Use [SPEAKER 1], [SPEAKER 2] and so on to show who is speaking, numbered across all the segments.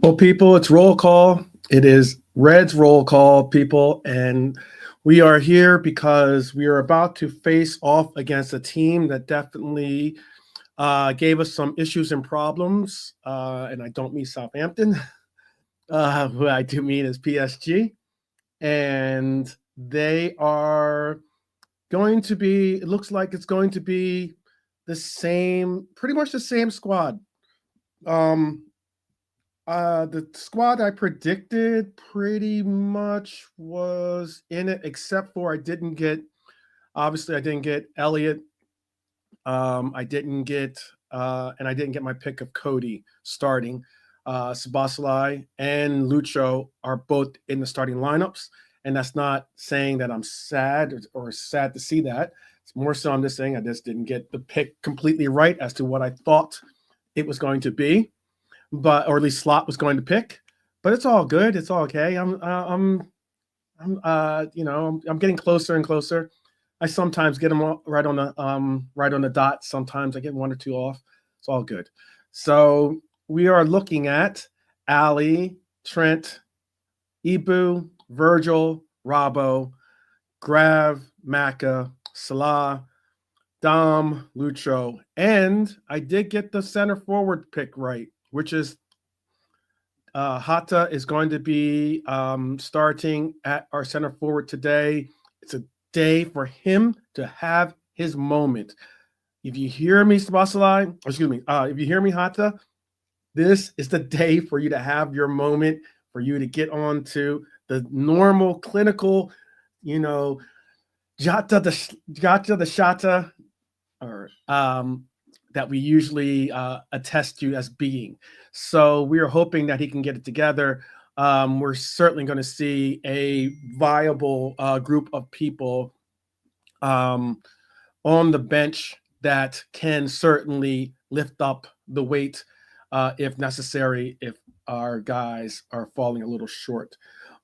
[SPEAKER 1] Well, people, it's roll call. It is Reds roll call, people. And we are here because we are about to face off against a team that definitely gave us some issues and problems. And I don't mean Southampton, who I do mean is PSG. And they are going to be, it looks like it's going to be the same, pretty much the same squad. Um, the squad I predicted pretty much was in it, except for I didn't get Elliott. I didn't get, and I didn't get my pick of Cody starting. Sabasalai and Lucho are both in the starting lineups, and that's not saying that I'm sad or sad to see that. It's more so I'm just saying I just didn't get the pick completely right as to what I thought it was going to be, or at least Slot was going to pick. But it's all good. It's all okay. I'm getting closer and closer. I sometimes get them right on the dot. Sometimes I get one or two off. It's all good. So we are looking at Ali, Trent, Ibu, Virgil, Robbo, Grav, Maka, Salah, Dom, Lucho, and I did get the center forward pick right, which is Hata is going to be starting at our center forward today. It's a day for him to have his moment. If you hear me, if you hear me, Hata, this is the day for you to have your moment, for you to get on to the normal clinical, jata the shata, or that we usually attest to as being. So we are hoping that he can get it together. We're certainly going to see a viable group of people on the bench that can certainly lift up the weight if necessary, if our guys are falling a little short.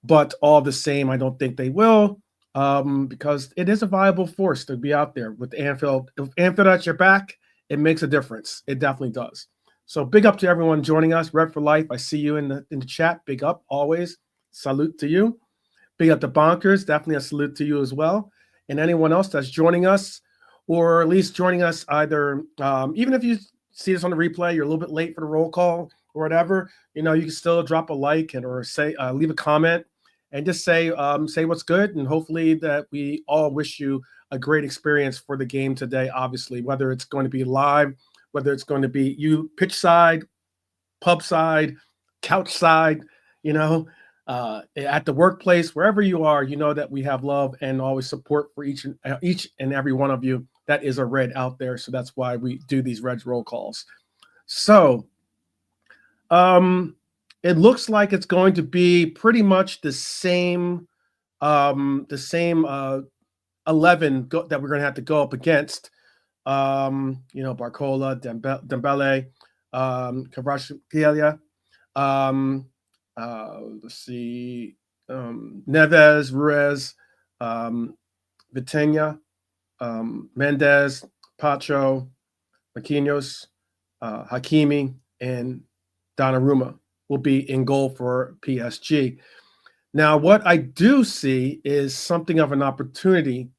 [SPEAKER 1] But all the same, I don't think they will, because it is a viable force to be out there with Anfield. If Anfield at your back, it makes a difference. It definitely does. So big up to everyone joining us. Red for Life, I see you in the chat. Big up, always. Salute to you. Big up to Bonkers. Definitely a salute to you as well. And anyone else that's joining us, or at least joining us either, even if you see this on the replay, you're a little bit late for the roll call or whatever, you can still drop a like or say, leave a comment and just say what's good. And hopefully that we all wish you a great experience for the game today, obviously, whether it's going to be live, whether it's going to be you pitch side, pub side, couch side, at the workplace, wherever you are, that we have love and always support for each and every one of you. That is a Red out there. So that's why we do these Reds roll calls. So it looks like it's going to be pretty much the same 11 that we're going to have to go up against. Barcola, Dembele, Kvaratskhelia, let's see, Neves, Ruiz, Vitinha, Mendez, Pacho, Marquinhos, Hakimi, and Donnarumma will be in goal for PSG. Now, what I do see is something of an opportunity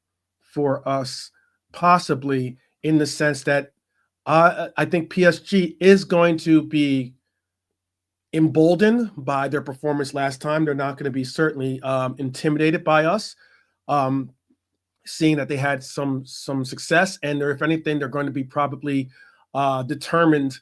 [SPEAKER 1] for us, possibly in the sense that I think PSG is going to be emboldened by their performance last time. They're not going to be certainly intimidated by us, seeing that they had some success, and if anything, they're going to be probably determined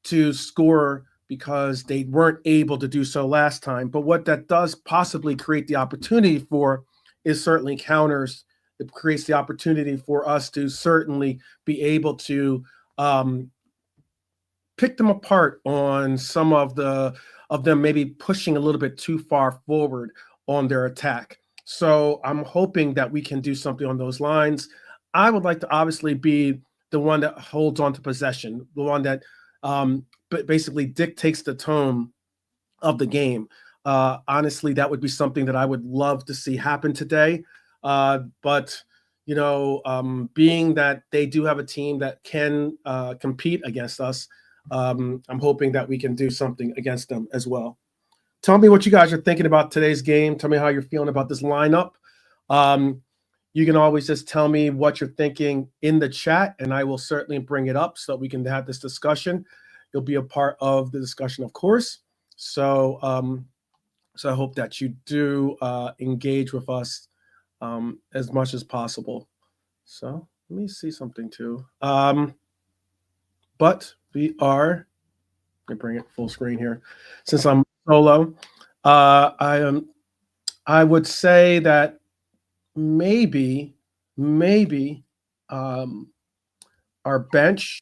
[SPEAKER 1] to score because they weren't able to do so last time. But what that does possibly create the opportunity for is certainly counters. It creates the opportunity for us to certainly be able to pick them apart on some of them maybe pushing a little bit too far forward on their attack. So I'm hoping that we can do something on those lines. I would like to obviously be the one that holds on to possession, the one that basically dictates the tone of the game. Honestly, that would be something that I would love to see happen today. But being that they do have a team that can compete against us, I'm hoping that we can do something against them as well. tell me what you guys are thinking about today's game. Tell me how you're feeling about this lineup. Um, you can always just tell me what you're thinking in the chat, and I will certainly bring it up so that we can have this discussion. You'll be a part of the discussion, of course. So, so I hope that you do engage with us as much as possible. So let me see something too. But we are. Let me bring it full screen here. Since I'm solo, I am. I would say that maybe um, our bench,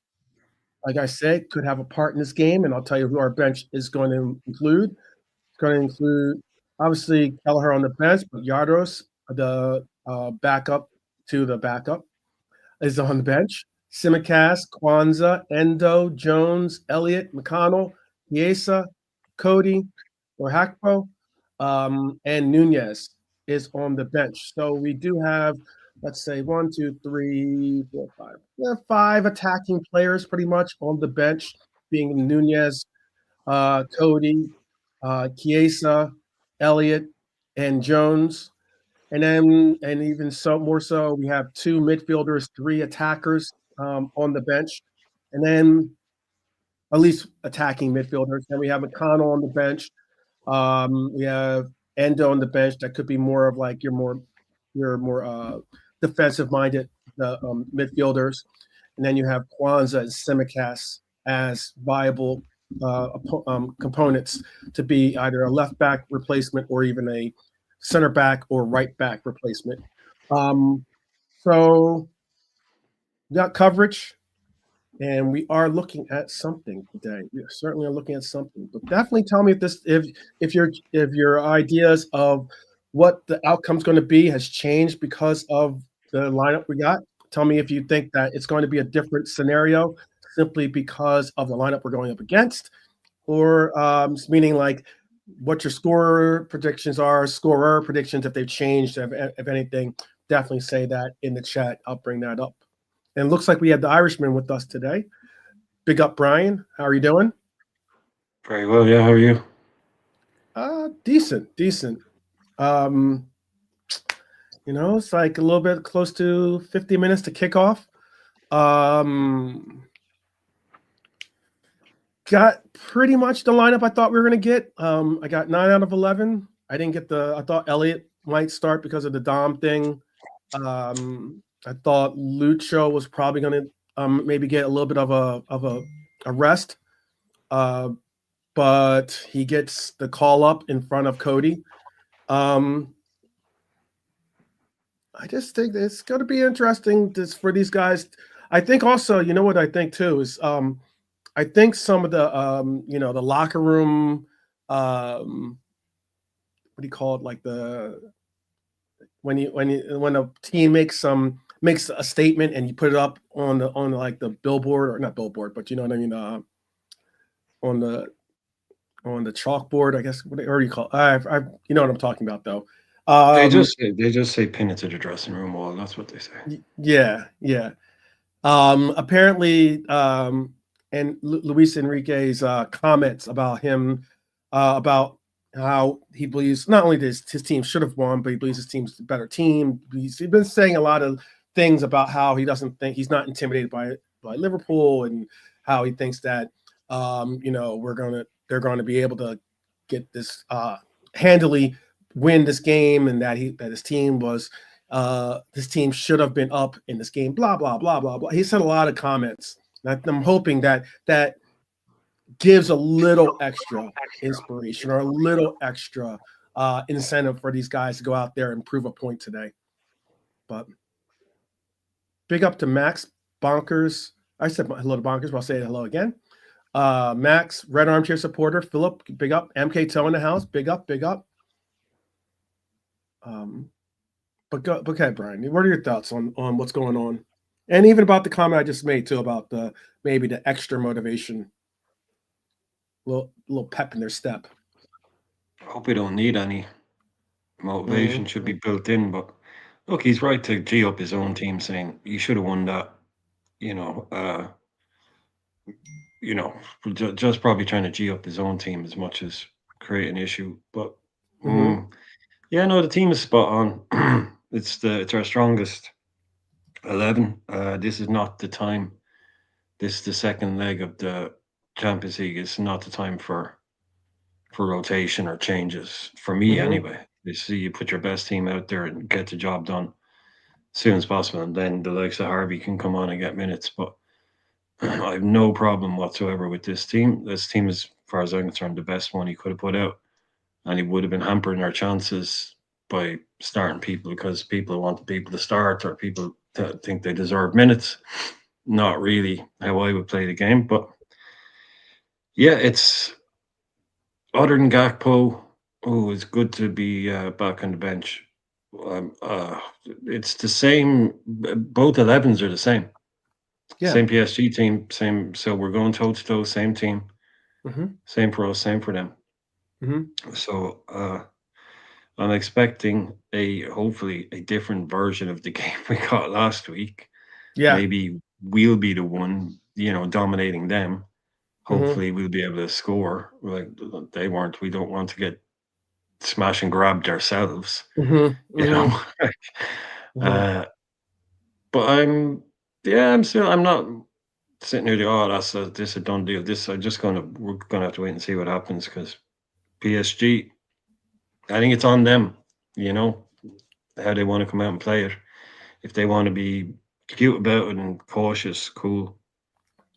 [SPEAKER 1] like I said, could have a part in this game, and I'll tell you who our bench is going to include. It's going to include obviously Kelleher on the bench, but Yardos, the backup to the backup, is on the bench. Simicast, Kwanzaa, Endo, Jones, Elliott, McConnell, Chiesa, Cody, or Hakpo, and Nunez is on the bench. So we do have, let's say, 1, 2, 3, 4, 5. We have 5 attacking players pretty much on the bench, being Nunez, Cody, Chiesa, Elliott, and Jones. And then, and even so, more so, we have 2 midfielders, 3 attackers on the bench, and then at least attacking midfielders. Then we have McConnell on the bench. We have Endo on the bench. That could be more of like your more defensive minded midfielders, and then you have Kwanzaa and Simicast as viable components to be either a left back replacement or even a center back or right back replacement. Um, so we got coverage, and we are looking at something today. We certainly are looking at something. But definitely tell me if your ideas of what the outcome's going to be has changed because of the lineup we got. Tell me if you think that it's going to be a different scenario simply because of the lineup we're going up against, or meaning like what your scorer predictions are, scorer predictions, if they've changed, if anything, definitely say that in the chat. I'll bring that up. And it looks like we have the Irishman with us today. Big up, Brian. How are you doing?
[SPEAKER 2] Very well, yeah. How are you?
[SPEAKER 1] Decent, decent. Um, it's like a little bit close to 50 minutes to kick off. Um, got pretty much the lineup I thought we were going to get. I got 9 out of 11. I didn't get I thought Elliott might start because of the Dom thing. I thought Lucho was probably going to maybe get a little bit of a rest. But he gets the call up in front of Cody. I just think it's going to be interesting for these guys. I think also, you know what I think too is I think some of the the locker room what do you call it, like the when a team makes a statement and you put it up on like the billboard, or not billboard, but you know what I mean, on the chalkboard, I guess. What do you call it? You know what I'm talking about though. Um,
[SPEAKER 2] They just say pin it to the dressing room wall. That's what they say.
[SPEAKER 1] yeah, yeah. Apparently, and Luis Enrique's comments about him, about how he believes not only his team should have won, but he believes his team's a better team. He's been saying a lot of things about how he doesn't think he's not intimidated by Liverpool, and how he thinks that they're going to be able to get this handily win this game, and that his team should have been up in this game, blah blah blah blah blah. He said a lot of comments. I'm hoping that gives a little extra inspiration or a little extra incentive for these guys to go out there and prove a point today. But big up to Max Bonkers. I said hello to Bonkers, but I'll say hello again. Max, Red Armchair supporter. Philip, big up. MK Toe in the house. Big up, big up. But okay, Brian, what are your thoughts on what's going on, and even about the comment I just made too about maybe the extra motivation, little pep in their step.
[SPEAKER 2] I hope we don't need any motivation. Should
[SPEAKER 1] Mm-hmm.
[SPEAKER 2] be built in. But look, he's right to g up his own team, saying you should have won that. You know, uh, you know, just probably trying to g up his own team as much as create an issue. But
[SPEAKER 1] Mm-hmm.
[SPEAKER 2] yeah, no, the team is spot on. It's our strongest 11. This is not the time. This is the second leg of the Champions League. It's not the time for rotation or changes for me
[SPEAKER 1] Mm-hmm.
[SPEAKER 2] anyway. You see, you put your best team out there and get the job done as soon as possible, and then the likes of Harvey can come on and get minutes. But I have no problem whatsoever with this team. This team is, as far as I'm concerned, the best one he could have put out, and he would have been hampering our chances by starting people because people want people to start or people that think they deserve minutes. Not really how I would play the game, but yeah, it's other than Gakpo. Oh, it's good to be back on the bench. It's the same. Both 11s are the same.
[SPEAKER 1] Yeah.
[SPEAKER 2] Same PSG team, same. So we're going toe to toe, same team,
[SPEAKER 1] Mm-hmm.
[SPEAKER 2] same for us, same for them.
[SPEAKER 1] Mm-hmm.
[SPEAKER 2] So I'm expecting hopefully a different version of the game we got last week.
[SPEAKER 1] Yeah.
[SPEAKER 2] Maybe we'll be the one, dominating them.
[SPEAKER 1] Mm-hmm.
[SPEAKER 2] Hopefully we'll be able to score like they weren't. We don't want to get smash and grabbed ourselves,
[SPEAKER 1] Mm-hmm.
[SPEAKER 2] you know.
[SPEAKER 1] Mm-hmm. Mm-hmm.
[SPEAKER 2] uh, but I'm not sitting here. Oh, this a done deal. We're gonna have to wait and see what happens because PSG. I think it's on them, you know, how they want to come out and play it. If they want to be cute about it and cautious, cool,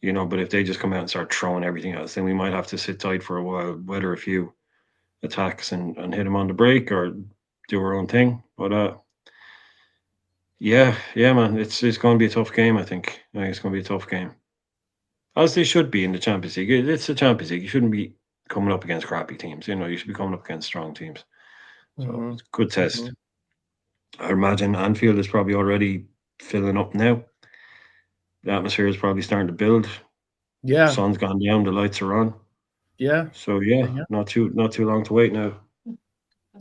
[SPEAKER 2] But if they just come out and start throwing everything else, then we might have to sit tight for a while, weather a few attacks and hit them on the break or do our own thing. But yeah, man, it's going to be a tough game. I think it's going to be a tough game, as they should be in the Champions League. It's the Champions League. You shouldn't be coming up against crappy teams. You should be coming up against strong teams. So
[SPEAKER 1] Mm-hmm.
[SPEAKER 2] it's a good
[SPEAKER 1] Mm-hmm.
[SPEAKER 2] test. I imagine Anfield is probably already filling up now. The atmosphere is probably starting to build.
[SPEAKER 1] Yeah.
[SPEAKER 2] Sun's gone down, the lights are on.
[SPEAKER 1] Yeah.
[SPEAKER 2] So yeah,
[SPEAKER 1] Yeah.
[SPEAKER 2] not too long to wait now.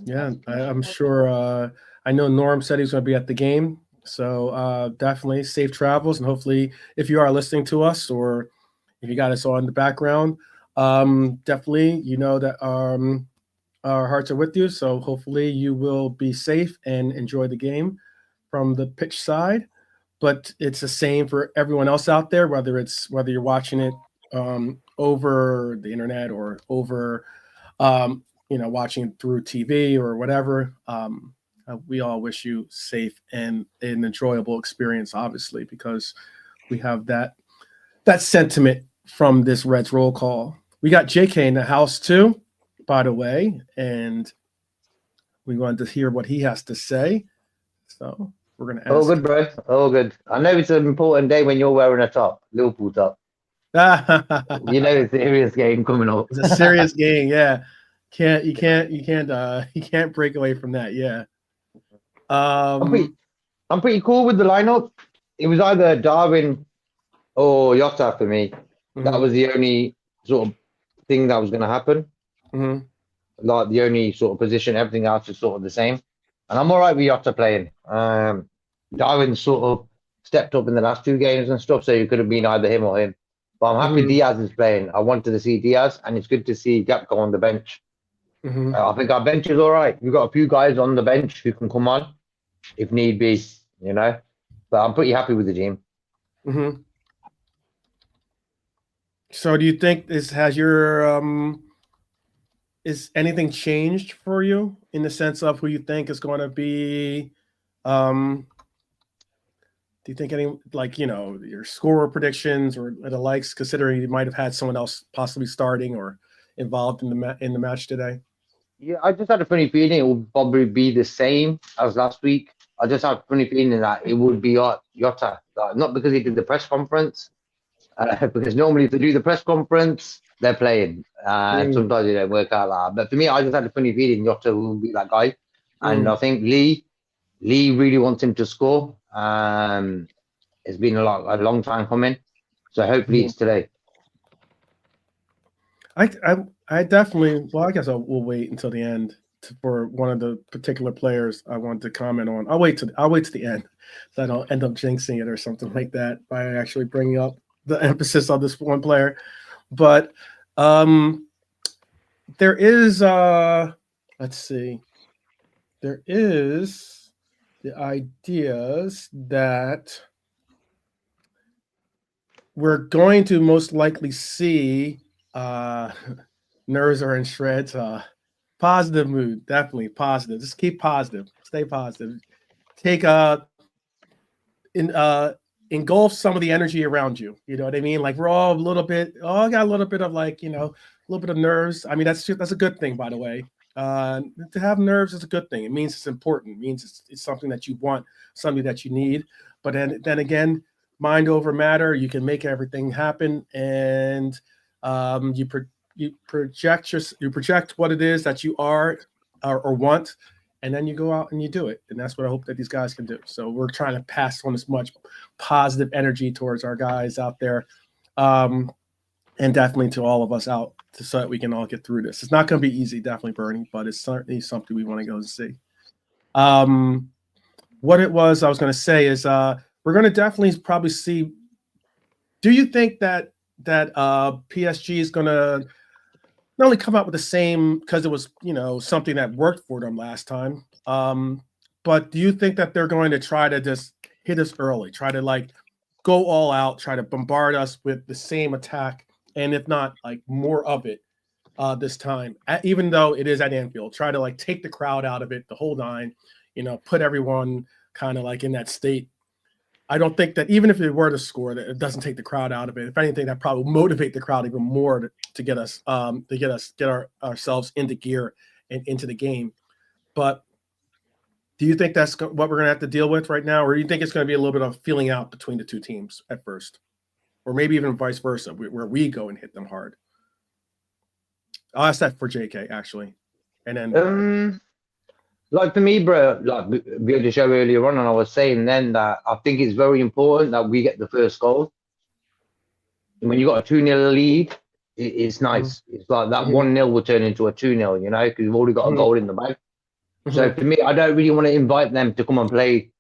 [SPEAKER 1] Yeah. I'm sure. I know Norm said he's going to be at the game. So definitely safe travels. And hopefully, if you are listening to us or if you got us on the background, definitely, you know that our hearts are with you. So hopefully, you will be safe and enjoy the game from the pitch side. But it's the same for everyone else out there, whether you're watching it over the internet or over watching through TV or whatever. We all wish you safe and an enjoyable experience, obviously, because we have that sentiment from this Reds roll call. We got JK in the house too, by the way, and we wanted to hear what he has to say. So we're gonna
[SPEAKER 3] All
[SPEAKER 1] ask.
[SPEAKER 3] good, bro. All good. I know it's an important day when you're wearing a top, Liverpool top. You know it's a serious game coming up.
[SPEAKER 1] It's a serious game, yeah. You can't break away from that, yeah.
[SPEAKER 3] I'm pretty,
[SPEAKER 1] Um,
[SPEAKER 3] I'm pretty cool with the lineup. It was either Darwin or Jota for me. That
[SPEAKER 1] mhm,
[SPEAKER 3] was the only sort of thing that was going to happen.
[SPEAKER 1] mhm,
[SPEAKER 3] Like the only sort of position, everything else is sort of the same. And I'm all right with Jota playing. Darwin sort of stepped up in the last two games and stuff, so it could have been either him or him. But I'm happy
[SPEAKER 1] mhm,
[SPEAKER 3] Diaz is playing. I wanted to see Diaz, and it's good to see Gapco on the bench.
[SPEAKER 1] mhm,
[SPEAKER 3] I think our bench is all right. We've got a few guys on the bench who can come on if need be, you know. But I'm pretty happy with the team.
[SPEAKER 1] mhm. So do you think this has your is anything changed for you in the sense of who you think is going to be um do you think any your score predictions or the likes, considering you might have had someone else possibly starting or involved in in the match today?
[SPEAKER 3] Yeah, I just had a funny feeling it would probably be the same as last week. I just had a funny feeling that it would be Jota. Not because he did the press conference, because normally if they do the press conference, they're playing. And
[SPEAKER 1] Mm,
[SPEAKER 3] sometimes it don't work out like that. But for me, I just had a funny feeling Jota will be that guy. And
[SPEAKER 1] mm.
[SPEAKER 3] I think Lee really wants him to score. It's been a long time coming. So hopefully
[SPEAKER 1] Mhm.
[SPEAKER 3] it's today.
[SPEAKER 1] I definitely. Well, I guess we'll wait until the end for one of the particular players I want to comment on. I'll wait to the end, so I don't end up jinxing it or something like that by actually bringing up the emphasis on this one player. But um, there is let's see. There is the ideas that we're going to most likely see nerves are in shreds. Positive mood, definitely positive. Just keep positive. Stay positive. Take in engulf some of the energy around you. You know what I mean? Like we're all got a little bit of like, a little bit of nerves. I mean, that's a good thing, by the way. To have nerves is a good thing. It means it's important. It means it's something that you want, something that you need. But then again, mind over matter. You can make everything happen, and you project what it is that you are or want, and then you go out and you do it. And that's what I hope that these guys can do. So we're trying to pass on as much positive energy towards our guys out there, and definitely to all of us out so that we can all get through this. It's not going to be easy, definitely, Bernie, but it's certainly something we want to go and see. What it was I was going to say is we're going to definitely probably see. Do you think that PSG is going to not only come out with the same, because it was something that worked for them last time, but do you think that they're going to try to just hit us early, try to like go all out, try to bombard us with the same attack, and if not like more of it this time, even though it is at Anfield, try to like take the crowd out of it, the whole nine, put everyone kind of like in that state. I don't think that even if they were to score, that it doesn't take the crowd out of it. If anything, that probably will motivate the crowd even more to get us ourselves into gear and into the game. But do you think that's what we're going to have to deal with right now, or do you think it's going to be a little bit of feeling out between the two teams at first, or maybe even vice versa, where we go and hit them hard? I'll ask that for JK actually, and then.
[SPEAKER 3] Like for me, bro, like we had the show earlier on, and I was saying then that I think it's very important that we get the first goal. When you got a 2-0 lead, it's nice. It's like that 1-0 will turn into a 2-0, because we've already got a goal in the bag. So for me, I don't really want to invite them to come and play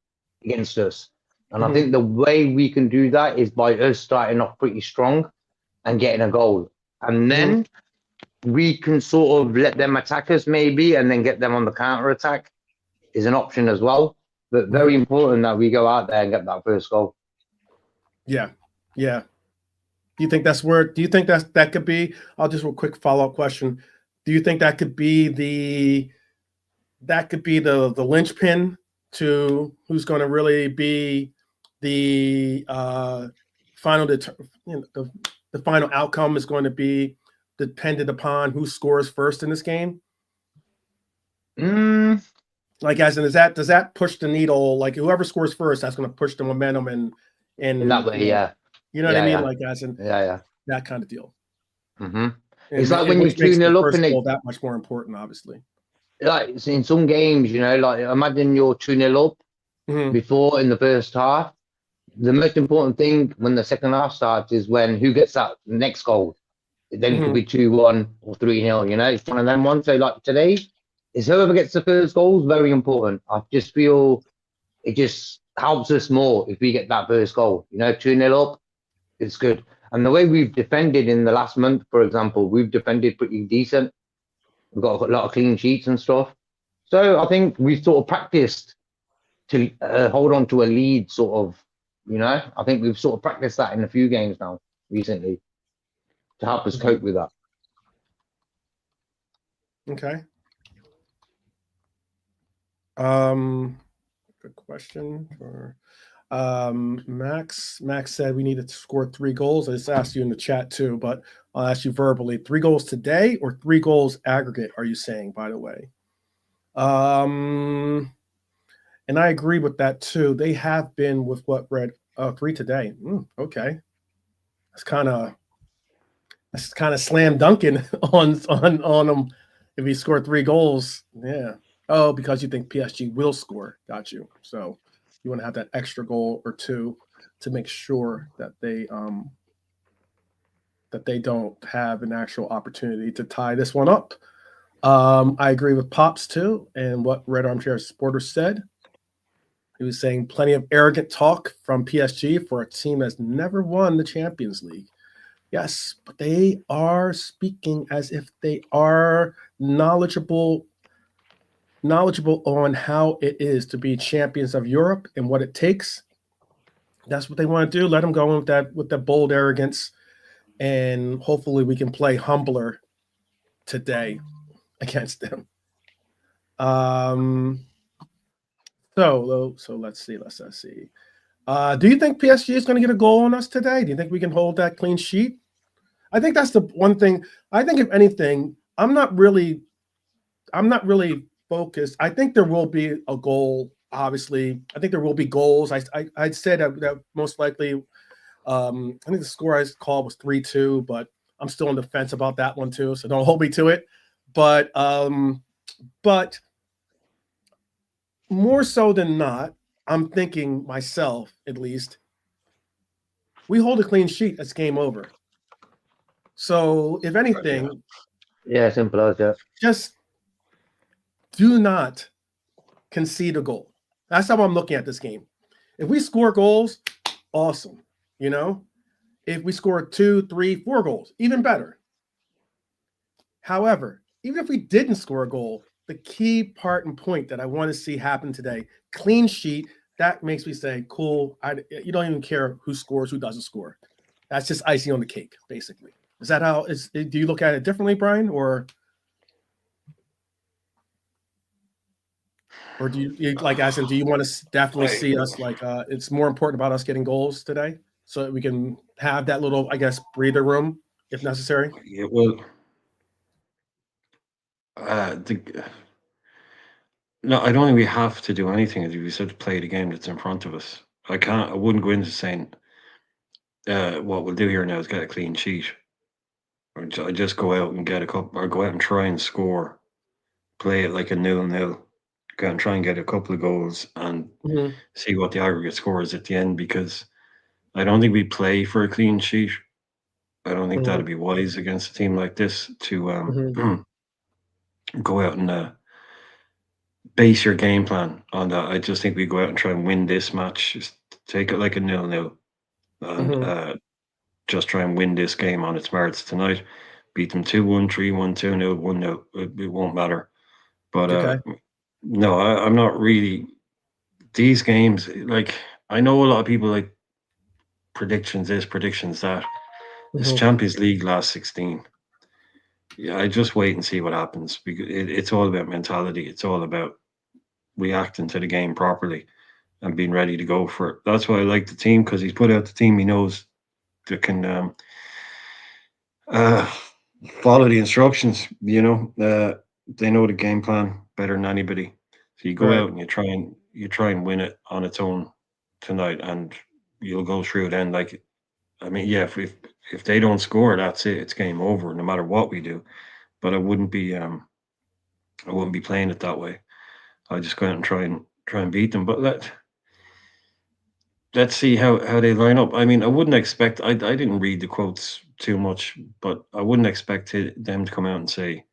[SPEAKER 3] against us. And I think the way we can do that is by us starting off pretty strong and getting a goal. And then we can sort of let them attack us maybe, and then get them on the counter attack is an option as well. But very important that we go out there and get that first goal.
[SPEAKER 1] Yeah. Do you think that could be? I'll just a quick follow-up question. Do you think that could be the linchpin to who's going to really be the final the final outcome is going to be dependent upon who scores first in this game? Like, as in, does that push the needle? Like, whoever scores first, that's going to push the momentum in
[SPEAKER 3] that way, yeah.
[SPEAKER 1] You know what I mean? Like, as in,
[SPEAKER 3] that
[SPEAKER 1] kind of deal.
[SPEAKER 3] It's like when you 2-0 up, and
[SPEAKER 1] that much more important, obviously.
[SPEAKER 3] Like in some games, like imagine you're 2-0 up before in the first half. The most important thing when the second half starts is when who gets that next goal. Then it could be 2-1 or 3-0, it's one of them ones. So like today, is whoever gets the first goal is very important. I just feel it just helps us more if we get that first goal. 2-0 up, it's good. And the way we've defended in the last month, for example, we've defended pretty decent. We've got a lot of clean sheets and stuff. So I think we've sort of practiced to hold on to a lead, sort of, I think we've sort of practiced that in a few games now recently to help us cope with that.
[SPEAKER 1] Okay. Good question for Max. Max said we need to score 3 goals. I just asked you in the chat too, but I'll ask you verbally. 3 goals today or 3 goals aggregate, are you saying, by the way? And I agree with that too. They have been with what, Red? 3 today. Okay. That's kind of slam dunking on them if he scored 3 goals. Yeah. Oh, because you think PSG will score. Got you. So you want to have that extra goal or 2 to make sure that they don't have an actual opportunity to tie this one up. I agree with Pops too, and what Red Armchair Supporter said. He was saying plenty of arrogant talk from PSG for a team that's never won the Champions League. Yes, but they are speaking as if they are knowledgeable on how it is to be champions of Europe and what it takes. That's what they want to do. Let them go with that bold arrogance, and hopefully we can play humbler today against them. So let's see. Let's see. Do you think PSG is going to get a goal on us today? Do you think we can hold that clean sheet? I think that's the one thing. I think if anything, I'm not really focused. I think there will be a goal. Obviously, I think there will be goals. I'd say that most likely. I think the score I called was 3-2, but I'm still on the fence about that one too. So don't hold me to it. But more so than not, I'm thinking myself at least. We hold a clean sheet, it's game over. So if anything,
[SPEAKER 3] Yeah, simple as that.
[SPEAKER 1] just do not concede a goal. That's how I'm looking at this game. If we score goals, awesome. You know, if we score 2, 3, 4 goals, even better. However, even if we didn't score a goal, the key part and point that I want to see happen today, clean sheet, that makes me say, cool. You don't even care who scores, who doesn't score. That's just icing on the cake, basically. Is that how? Do you look at it differently, Brian, or do you like as in? Do you want to definitely see us like? It's more important about us getting goals today, so that we can have that little, I guess, breather room if necessary.
[SPEAKER 2] Yeah, well, the, no, I don't think we have to do anything. As we said, play the game that's in front of us. I wouldn't go into saying what we'll do here now is get a clean sheet, or just go out and get a couple, or go out and try and score, play it like a 0-0, go out and try and get a couple of goals and
[SPEAKER 1] Mm-hmm.
[SPEAKER 2] see what the aggregate score is at the end. Because I don't think we play for a clean sheet. I don't think
[SPEAKER 1] Mm-hmm.
[SPEAKER 2] that'd be wise against a team like this to
[SPEAKER 1] Mm-hmm.
[SPEAKER 2] go out and base your game plan on that. I just think we go out and try and win this match. Just take it like a 0-0 and
[SPEAKER 1] Mm-hmm.
[SPEAKER 2] just try and win this game on its merits tonight. Beat them 2-1, 3-1, 2-0, 1-0. It won't matter. But
[SPEAKER 1] Okay.
[SPEAKER 2] no, I'm not really. These games, like, I know a lot of people like predictions this, predictions that. It's
[SPEAKER 1] Mm-hmm.
[SPEAKER 2] Champions League last 16. Yeah, I just wait and see what happens because it's all about mentality. It's all about reacting to the game properly and being ready to go for it. That's why I like the team because he's put out the team he knows that can uh, follow the instructions. They know the game plan better than anybody. So you go
[SPEAKER 1] Right.
[SPEAKER 2] out and you try and win it on its own tonight, and you'll go through. Then, like, I mean, yeah, if they don't score, that's it. It's game over, no matter what we do. But I wouldn't be playing it that way. I just go out and try and beat them. But let's see how they line up. I mean, I wouldn't expect. I didn't read the quotes too much, but I wouldn't expect them to come out and say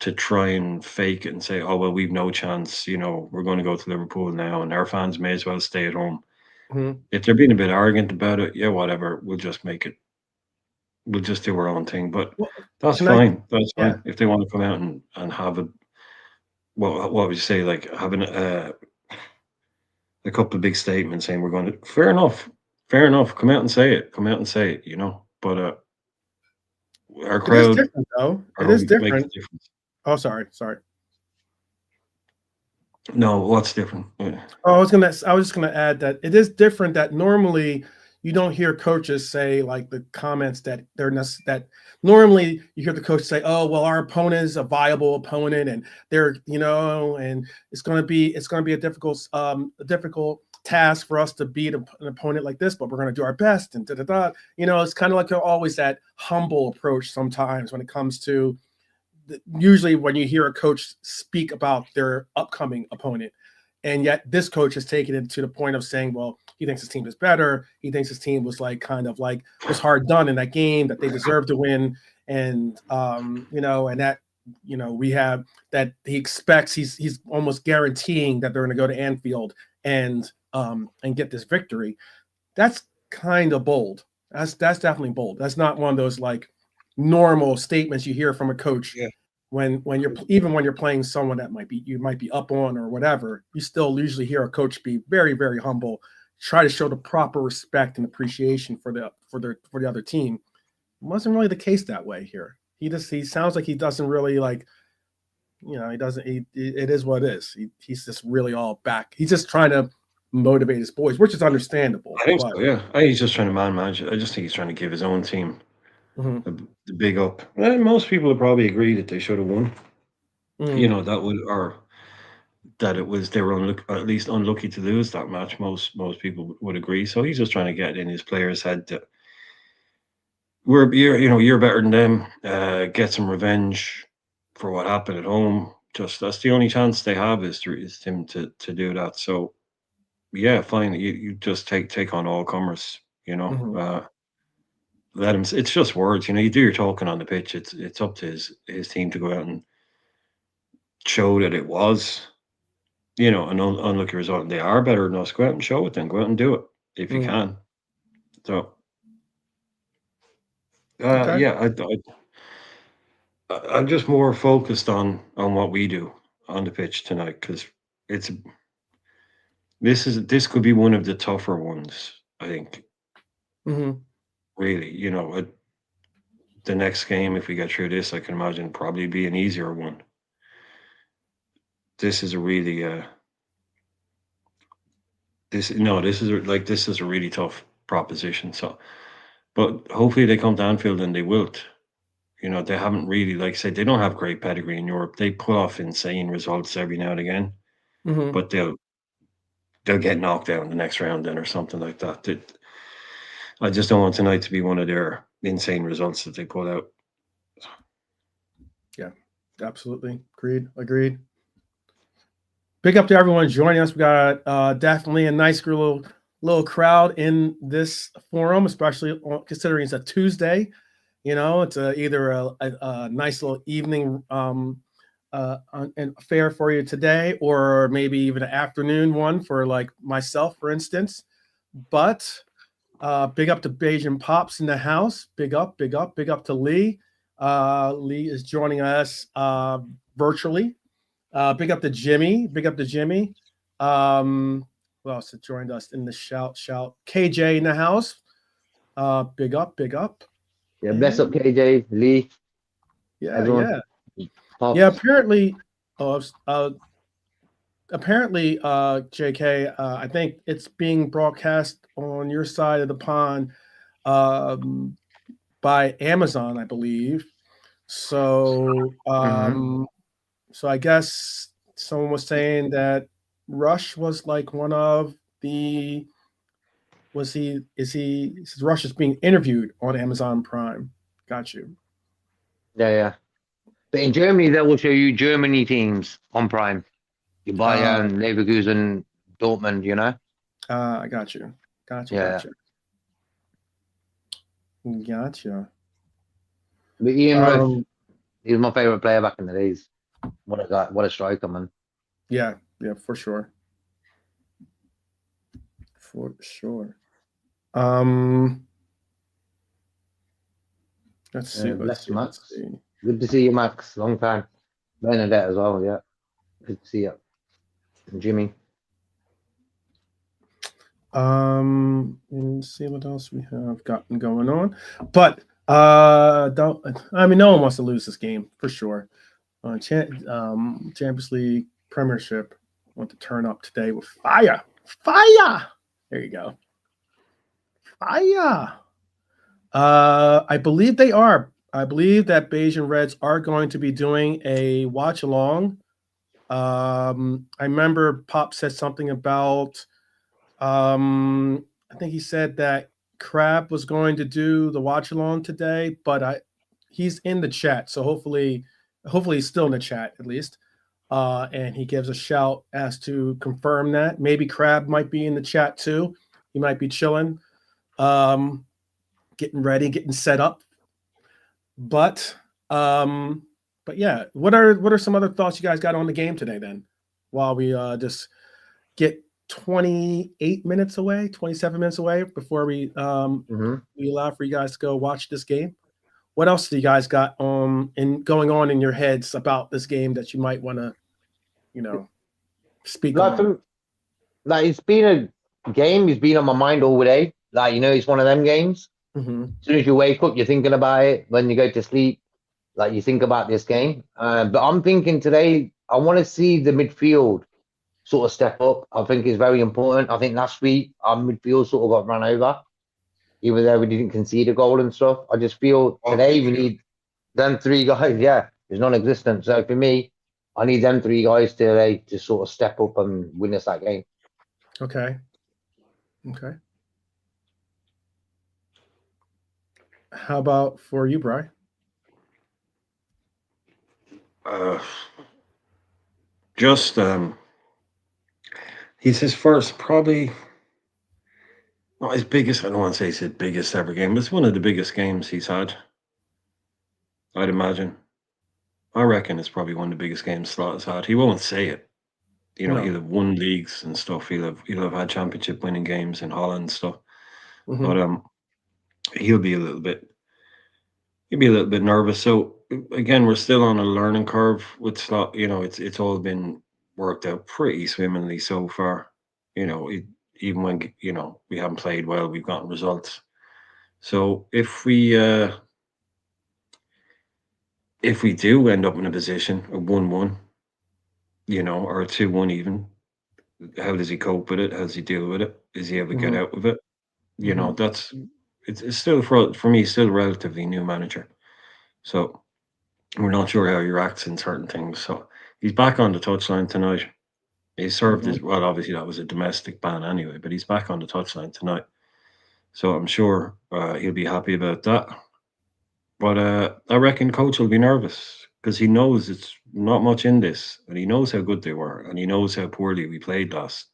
[SPEAKER 2] to try and fake it and say, "Oh well, we've no chance. We're going to go to Liverpool now, and our fans may as well stay at home."
[SPEAKER 1] Mm-hmm.
[SPEAKER 2] If they're being a bit arrogant about it, yeah, whatever. We'll just make it. We'll just do our own thing. But
[SPEAKER 1] Well,
[SPEAKER 2] that's
[SPEAKER 1] can I?
[SPEAKER 2] fine. That's
[SPEAKER 1] Yeah.
[SPEAKER 2] fine if they want to come out and have a what would you say, like having a couple of big statements saying we're going to. Fair enough. Come out and say it. Come out and say it. But our
[SPEAKER 1] It is
[SPEAKER 2] crowd
[SPEAKER 1] different, though.
[SPEAKER 2] are
[SPEAKER 1] It is
[SPEAKER 2] going to make the
[SPEAKER 1] different.
[SPEAKER 2] difference.
[SPEAKER 1] Oh, sorry.
[SPEAKER 2] No, what's different?
[SPEAKER 1] Oh, I was just gonna add that it is different that normally you don't hear coaches say like the comments that that normally you hear the coach say, "Oh, well, our opponent is a viable opponent, and they're and it's gonna be a difficult task for us to beat an opponent like this, but we're gonna do our best." And da da da. It's kind of like always that humble approach sometimes when it comes to usually when you hear a coach speak about their upcoming opponent. And yet this coach has taken it to the point of saying, well, he thinks his team is better. He thinks his team was like kind of like was hard done in that game, that they deserve to win. And and that we have that he expects he's almost guaranteeing that they're going to go to Anfield and get this victory. That's kind of bold. That's definitely bold. That's not one of those like normal statements you hear from a coach.
[SPEAKER 2] Yeah.
[SPEAKER 1] When you're even when you're playing someone that you might be up on or whatever, you still usually hear a coach be very, very humble, try to show the proper respect and appreciation for the other team. It wasn't really the case that way here. He sounds like he doesn't really like, he doesn't. It is what it is. He's just really all back. He's just trying to motivate his boys, which is understandable.
[SPEAKER 2] I think
[SPEAKER 1] But
[SPEAKER 2] so, yeah. I think he's just trying to manage. I just think he's trying to give his own team
[SPEAKER 1] mhm,
[SPEAKER 2] the big up. Well, most people would probably agree that they should have won. You
[SPEAKER 1] mhm,
[SPEAKER 2] know, that it was they were at least unlucky to lose that match. Most people would agree. So he's just trying to get in his players' head that you're better than them. Get some revenge for what happened at home. Just that's the only chance they have is him to do that. So yeah, fine. You just take on all comers.
[SPEAKER 1] mhm,
[SPEAKER 2] Let him. It's just words. You do your talking on the pitch. It's up to his team to go out and show that it was an unlucky result. They are better than us. Go out and show it. Then go out and do it if you
[SPEAKER 1] mhm.
[SPEAKER 2] can. So
[SPEAKER 1] Okay.
[SPEAKER 2] yeah, I'm just more focused on what we do on the pitch tonight because it's this could be one of the tougher ones. I think
[SPEAKER 1] Mhm.
[SPEAKER 2] really, the next game if we get through this, I can imagine probably be an easier one. This is a really this is a really tough proposition. So, but hopefully they come to Anfield and they wilt. They haven't really, like I said, they don't have great pedigree in Europe. They pull off insane results every now and again,
[SPEAKER 1] Mhm.
[SPEAKER 2] but they'll get knocked out in the next round then or something like that. I just don't want tonight to be one of their insane results that they pull out.
[SPEAKER 1] Yeah. Absolutely. Agreed. Big up to everyone joining us. We got definitely a nice little crowd in this forum, especially considering it's a Tuesday. It's either a nice little evening and affair for you today, or maybe even an afternoon one for like myself, for instance. But big up to Beijing Pops in the house. Big up to Lee. Lee is joining us virtually. Big up to Jimmy. Big up to Jimmy. Who else has joined us in the shout? KJ in the house. Big up.
[SPEAKER 3] Yeah, bless up
[SPEAKER 1] And
[SPEAKER 3] KJ, Lee,
[SPEAKER 1] yeah,
[SPEAKER 3] everyone.
[SPEAKER 1] yeah. Yeah,
[SPEAKER 3] Pops.
[SPEAKER 1] apparently, JK, I think it's being broadcast on your side of the pond um, by Amazon, I believe. So, so I guess someone was saying that Rush was like one of the Rush is being interviewed on Amazon Prime. Got you.
[SPEAKER 3] Yeah. But in Germany, they will show you Germany teams on Prime. You Bayern, Leverkusen, Dortmund,
[SPEAKER 1] I got you.
[SPEAKER 3] Yeah.
[SPEAKER 1] Gotcha.
[SPEAKER 3] But Ian Rush,
[SPEAKER 1] Um,
[SPEAKER 3] he was my favorite player back in the days. What a guy, what a striker, man.
[SPEAKER 1] yeah, for sure. For sure. Let's see.
[SPEAKER 3] Bless
[SPEAKER 1] Let's
[SPEAKER 3] Max.
[SPEAKER 1] see.
[SPEAKER 3] Good to see you, Max. Long time. Bernadette as well, yeah. Good to see you. And Jimmy.
[SPEAKER 1] And see what else we have gotten going on. But don't no one wants to lose this game for sure. Champions League Premiership want to turn up today with fire. There you go. Fire. I believe they are. I believe that Beijing Reds are going to be doing a watch along. I remember Pop said something about I think he said that Crab was going to do the watch along today, but he's in the chat, so hopefully he's still in the chat at least. And he gives a shout as to confirm that. Maybe Crab might be in the chat too. He might be chilling, getting ready, getting set up. But yeah, what are some other thoughts you guys got on the game today then? While we just get 28 minutes away, 27 minutes away before we allow for you guys to go watch this game. What else do you guys got going on in your heads about this game that you might want to, speak on?
[SPEAKER 3] Like, it's been a game. It's been on my mind all day. Like, it's one of them games. As soon as you wake up, you're thinking about it. When you go to sleep, like, you think about this game. But I'm thinking today, I want to see the midfield sort of step up. I think it's very important. I think last week our midfield sort of got run over, even though we didn't concede a goal and stuff. I just feel today we need them 3 guys. Yeah, it's non-existent. So for me, I need them 3 guys today to sort of step up and win us that game.
[SPEAKER 1] Okay. How about for you, Bri?
[SPEAKER 2] He's his first, probably not his biggest. I don't want to say it's his biggest ever game, but it's one of the biggest games he's had. I'd imagine. I reckon it's probably one of the biggest games Slot's had. He won't say it. He'll have won leagues and stuff. He'll have had championship winning games in Holland and stuff. But he'll be a little bit nervous. So again, we're still on a learning curve with Slot. It's all been worked out pretty swimmingly so far. Even when we haven't played well, we've gotten results. So if we do end up in a position of 1-1, or a 2-1 even, how does he cope with it? How does he deal with it? Is he able to get out of it? It's still for me still relatively new manager. So we're not sure how he reacts in certain things. So he's back on the touchline tonight. He served his, well, obviously that was a domestic ban anyway, but he's back on the touchline tonight. So I'm sure he'll be happy about that. But I reckon coach will be nervous because he knows it's not much in this, and he knows how good they were, and he knows how poorly we played last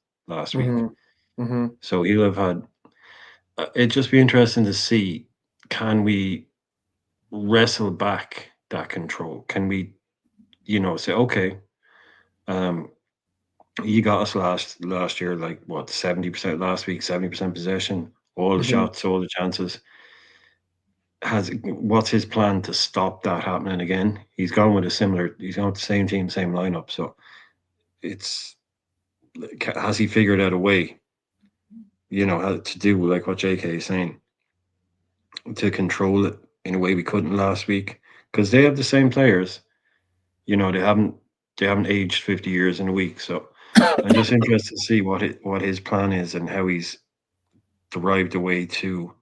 [SPEAKER 2] week. So he'll have had. It'd just be interesting to see, can we wrestle back that control? Can we, say, okay, you got us last year, like what, 70% last week, 70% possession, all the shots, all the chances. What's his plan to stop that happening again? He's gone with the same team, same lineup. So has he figured out a way, how to do like what JK is saying, to control it in a way we couldn't last week? Because they have the same players, they haven't aged 50 years in a week. So I'm just interested to see what his plan is and how he's derived a way to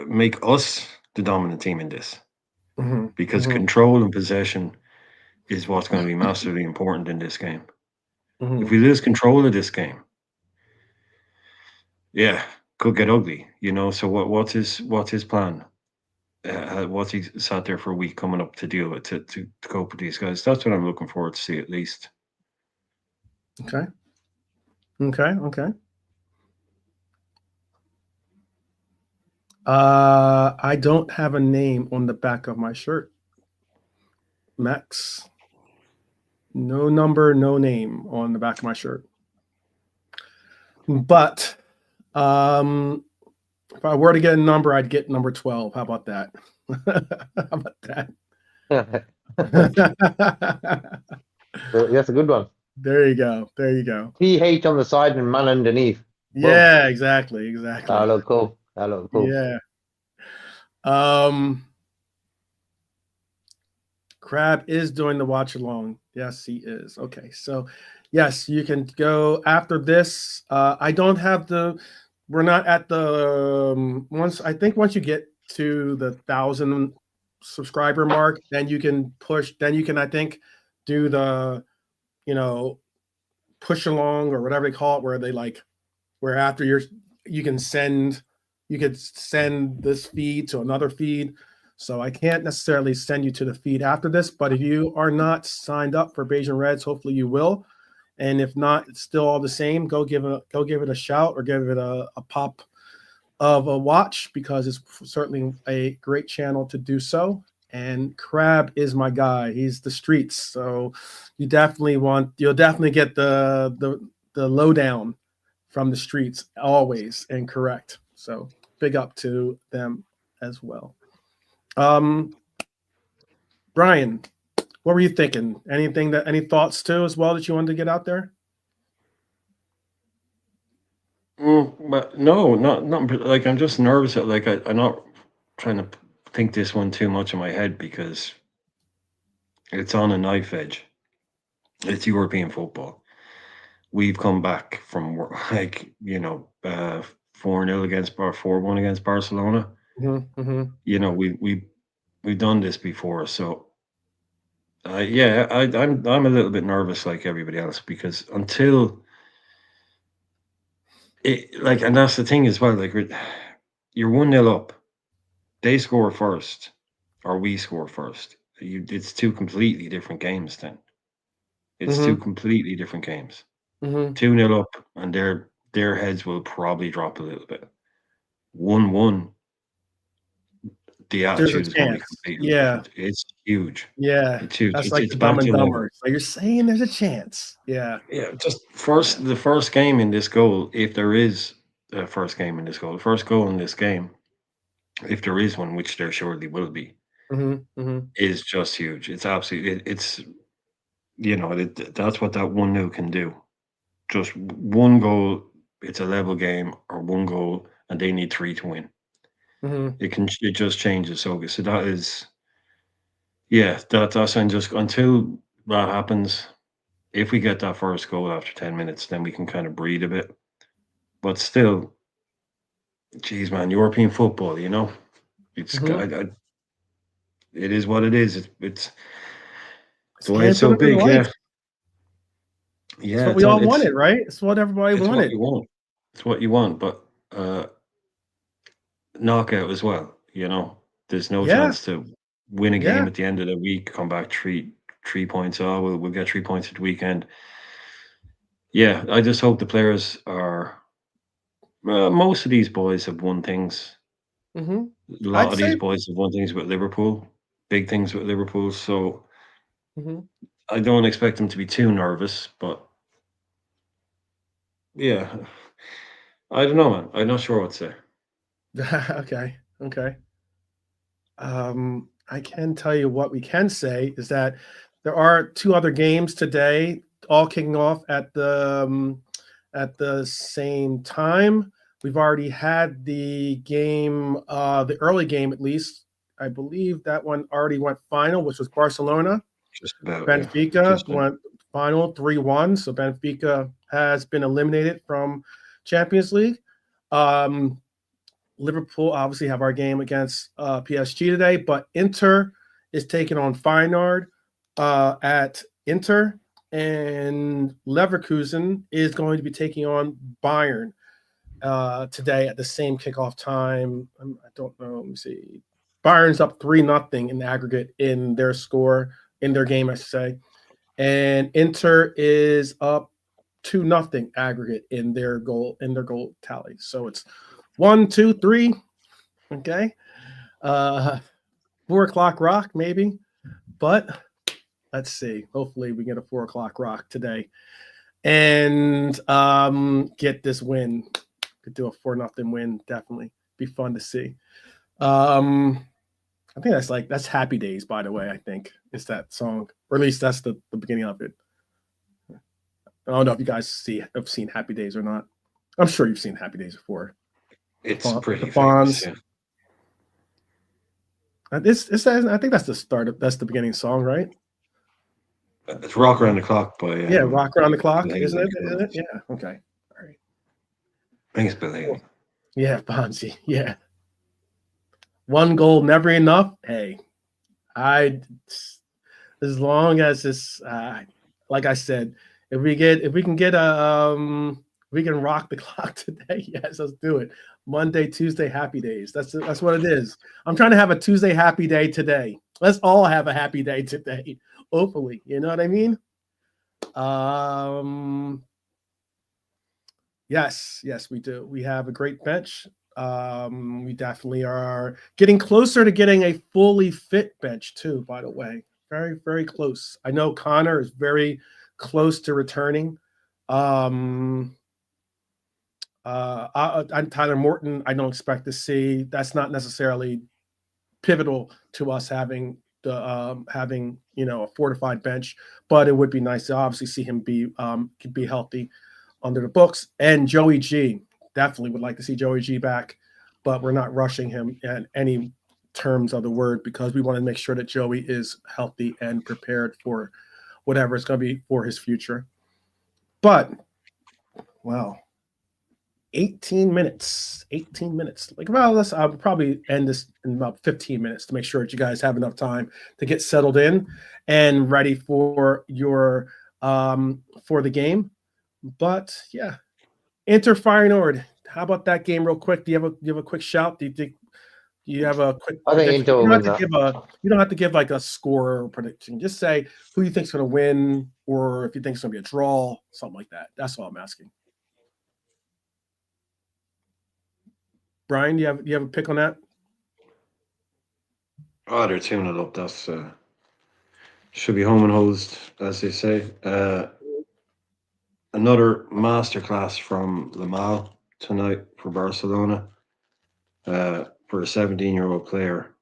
[SPEAKER 2] make us the dominant team in this. Because control and possession is what's going to be massively important in this game. If we lose control of this game, could get ugly, So what's his plan? What's he sat there for a week coming up to deal with to cope with these guys? That's what I'm looking forward to see, at least.
[SPEAKER 1] Okay. I don't have a name on the back of my shirt. Max. No number, no name on the back of my shirt. But if I were to get a number, I'd get number 12. How about that?
[SPEAKER 3] That's a good one.
[SPEAKER 1] There you go.
[SPEAKER 3] PH on the side and man underneath.
[SPEAKER 1] Yeah, exactly.
[SPEAKER 3] That look cool.
[SPEAKER 1] Yeah. Crab is doing the watch along. Yes, he is. Okay, so yes, you can go after this. I don't have we're not at the once you get to the 1,000 subscriber mark, then you can I think do the push along or whatever they call it, where after you could send this feed to another feed. So I can't necessarily send you to the feed after this, but if you are not signed up for Beige and Reds, hopefully you will. And if not, it's still all the same. Go give it a shout or give it a pop of a watch, because it's certainly a great channel to do so. And Crab is my guy. He's the streets, so you'll definitely get the lowdown from the streets always and correct. So big up to them as well. Brian, what were you thinking? Any thoughts too as well that you wanted to get out there?
[SPEAKER 2] But no, not like I'm just nervous. Like I'm not trying to think this one too much in my head because it's on a knife edge. It's European football. We've come back from like 4-0 against 4-1 against Barcelona.
[SPEAKER 1] Mm-hmm.
[SPEAKER 2] We've done this before, so yeah, I'm a little bit nervous like everybody else because until it like, and that's the thing as well. Like you're 1-0 up, they score first, or we score first. It's two completely different games. Then it's two
[SPEAKER 1] Mm-hmm.
[SPEAKER 2] completely different games.
[SPEAKER 1] Mm-hmm.
[SPEAKER 2] 2-0 up, and their heads will probably drop a little bit. 1-1, the
[SPEAKER 1] There's a
[SPEAKER 2] attitude is going to be
[SPEAKER 1] chance.
[SPEAKER 2] completely
[SPEAKER 1] Yeah.
[SPEAKER 2] different. It's huge.
[SPEAKER 1] Yeah.
[SPEAKER 2] It's huge.
[SPEAKER 1] That's
[SPEAKER 2] It's
[SPEAKER 1] like the
[SPEAKER 2] it's
[SPEAKER 1] dumb
[SPEAKER 2] back
[SPEAKER 1] and
[SPEAKER 2] to level.
[SPEAKER 1] dumber. So you're saying there's a chance. Yeah.
[SPEAKER 2] Yeah, just the first game in this goal, if there is a first game in this goal, the first goal in this game, if there is one, which there surely will be,
[SPEAKER 1] Mm-hmm. Mm-hmm.
[SPEAKER 2] is just huge. It's absolutely, it's that's what that 1-0 can do. Just one goal, it's a level game, or one goal, and they need three to win.
[SPEAKER 1] Mm-hmm.
[SPEAKER 2] It just changes. So that is, yeah, that's, and just until that happens, if we get that first goal after 10 minutes, then we can kind of breathe a bit. But still, geez, man, European football, it's
[SPEAKER 1] Mm-hmm.
[SPEAKER 2] it is what it is. It's
[SPEAKER 1] It's
[SPEAKER 2] the way it's
[SPEAKER 1] cancer
[SPEAKER 2] so
[SPEAKER 1] living
[SPEAKER 2] big.
[SPEAKER 1] life.
[SPEAKER 2] Yeah,
[SPEAKER 1] It's
[SPEAKER 2] yeah.
[SPEAKER 1] what we all wanted, right? It's what everybody
[SPEAKER 2] It's what
[SPEAKER 1] wanted.
[SPEAKER 2] you want. It's what you want. But knockout as well. There's no
[SPEAKER 1] Yeah.
[SPEAKER 2] chance to win a
[SPEAKER 1] Yeah.
[SPEAKER 2] game at the end of the week. Come back 3 points. Oh, we'll get 3 points at the weekend. Yeah, I just hope the players are. Most of these boys have won things.
[SPEAKER 1] Mm-hmm.
[SPEAKER 2] A lot
[SPEAKER 1] I'd
[SPEAKER 2] of these
[SPEAKER 1] say.
[SPEAKER 2] boys have won things with Liverpool, big things with Liverpool. So
[SPEAKER 1] Mm-hmm.
[SPEAKER 2] I don't expect them to be too nervous, but yeah, I don't know, man. I'm not sure what to say.
[SPEAKER 1] Okay. Okay. I can tell you what we can say is that there are two other games today, all kicking off at the same time. We've already had the game, the early game at least. I believe that one already went final, which was Barcelona.
[SPEAKER 2] Just about, yeah.
[SPEAKER 1] Benfica
[SPEAKER 2] Just
[SPEAKER 1] went final 3-1. So Benfica has been eliminated from Champions League. Um, Liverpool obviously have our game against PSG today, but Inter is taking on Feyenoord at Inter, and Leverkusen is going to be taking on Bayern today at the same kickoff time. I don't know. Let me see. Bayern's up 3-0 in the aggregate in their score in their game, I should say, and Inter is up 2-0 aggregate in their goal tally. So it's 1, 2, 3. Okay. Uh 4 o'clock rock, maybe. But let's see. Hopefully we get a 4 o'clock rock today and get this win. Could do a 4-0 win, definitely. Be fun to see. I think that's Happy Days, by the way. I think it's that song. Or at least that's the beginning of it. I don't know if you guys have seen Happy Days or not. I'm sure you've seen Happy Days before.
[SPEAKER 2] it's
[SPEAKER 1] The
[SPEAKER 2] pretty famous,
[SPEAKER 1] Fonz.
[SPEAKER 2] yeah.
[SPEAKER 1] I think that's the start. That's the beginning song, right?
[SPEAKER 2] It's Rock Around the Clock by
[SPEAKER 1] Yeah, Rock Around the Clock,
[SPEAKER 2] Bill
[SPEAKER 1] isn't
[SPEAKER 2] Haley.
[SPEAKER 1] it? Isn't it? Yeah. Okay. All right.
[SPEAKER 2] I think it's Bill
[SPEAKER 1] Cool.
[SPEAKER 2] Haley.
[SPEAKER 1] Yeah, Bonzi. Yeah. One goal never enough. Hey, I as long as it's like I said, if we can get we can rock the clock today. Yes, let's do it. Monday, Tuesday, happy days. That's what it is. I'm trying to have a Tuesday happy day today. Let's all have a happy day today. Hopefully, you know what I mean? Yes, we do. We have a great bench. We definitely are getting closer to getting a fully fit bench too, by the way. Very, very close. I know Connor is very close to returning. Tyler Morton, I don't expect to see. That's not necessarily pivotal to us having a fortified bench, but it would be nice to obviously see him be healthy under the books. And Joey G, definitely would like to see Joey G back, but we're not rushing him in any terms of the word because we want to make sure that Joey is healthy and prepared for whatever it's going to be for his future. But wow. 18 minutes. Like, well, I'll probably end this in about 15 minutes to make sure that you guys have enough time to get settled in and ready for your for the game. But yeah, Inter Feyenoord. How about that game, real quick? Do you have a quick shout? Do you have a quick
[SPEAKER 3] I think
[SPEAKER 1] prediction?
[SPEAKER 3] Inter will win that.
[SPEAKER 1] You don't have to give like a score or prediction. Just say who you think's going to win, or if you think it's going to be a draw, something like that. That's all I'm asking. Brian, do you have a pick on that?
[SPEAKER 2] Oh, they're 2-0 up. That's should be home and hosed, as they say. Another masterclass from Lamal tonight for Barcelona. For a 17-year-old player,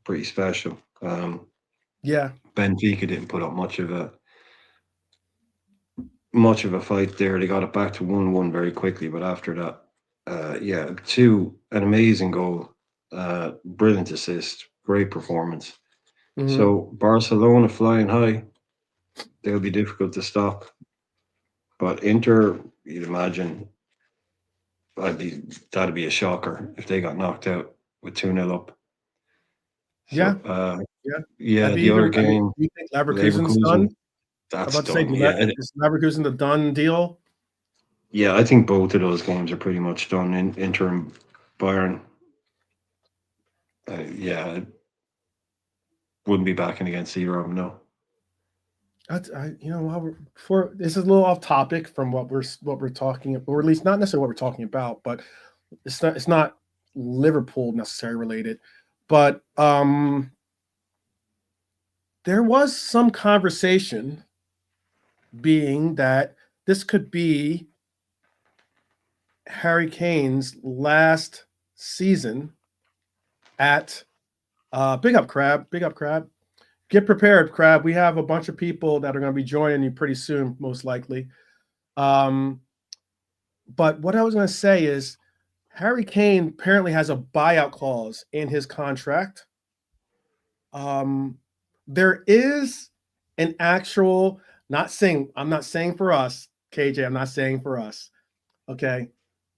[SPEAKER 2] pretty special.
[SPEAKER 1] Yeah.
[SPEAKER 2] Benfica didn't put up much of a fight there. They got it back to 1-1 very quickly, but after that, an amazing goal, brilliant assist, great performance.
[SPEAKER 1] Mm-hmm.
[SPEAKER 2] So Barcelona flying high, they'll be difficult to stop. But Inter, you'd imagine, that'd be a shocker if they got knocked out with 2-0 up. So, the other game,
[SPEAKER 1] you think Leverkusen's done?
[SPEAKER 2] That's
[SPEAKER 1] about to
[SPEAKER 2] done.
[SPEAKER 1] say, is Leverkusen the done deal?
[SPEAKER 2] Yeah, I think both of those games are pretty much done. Inter and Bayern. Wouldn't be backing against either of them. No.
[SPEAKER 1] This is a little off topic from what we're talking, or at least not necessarily what we're talking about, but it's not Liverpool necessarily related, but there was some conversation being that this could be Harry Kane's last season at Big Up Crab. Get prepared, Crab. We have a bunch of people that are going to be joining you pretty soon, most likely. But what I was going to say is Harry Kane apparently has a buyout clause in his contract. There is an actual, I'm not saying for us, KJ, I'm not saying for us. Okay.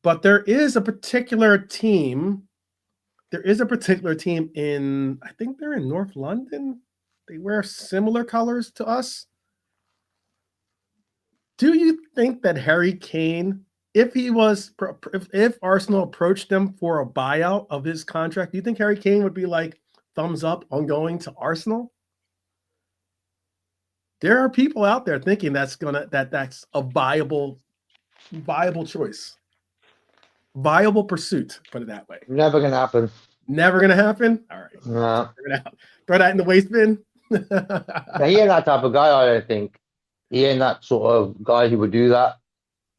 [SPEAKER 1] But there is a particular team. There is a particular team I think they're in North London. They wear similar colors to us. Do you think that Harry Kane, if Arsenal approached them for a buyout of his contract, do you think Harry Kane would be like thumbs up on going to Arsenal? There are people out there thinking that's a viable choice, viable pursuit. Put it that way.
[SPEAKER 3] Never gonna happen.
[SPEAKER 1] Never gonna happen. All right.
[SPEAKER 3] No.
[SPEAKER 1] Throw that in the waste bin.
[SPEAKER 3] Now, he ain't that type of guy, I don't think. He ain't that sort of guy who would do that.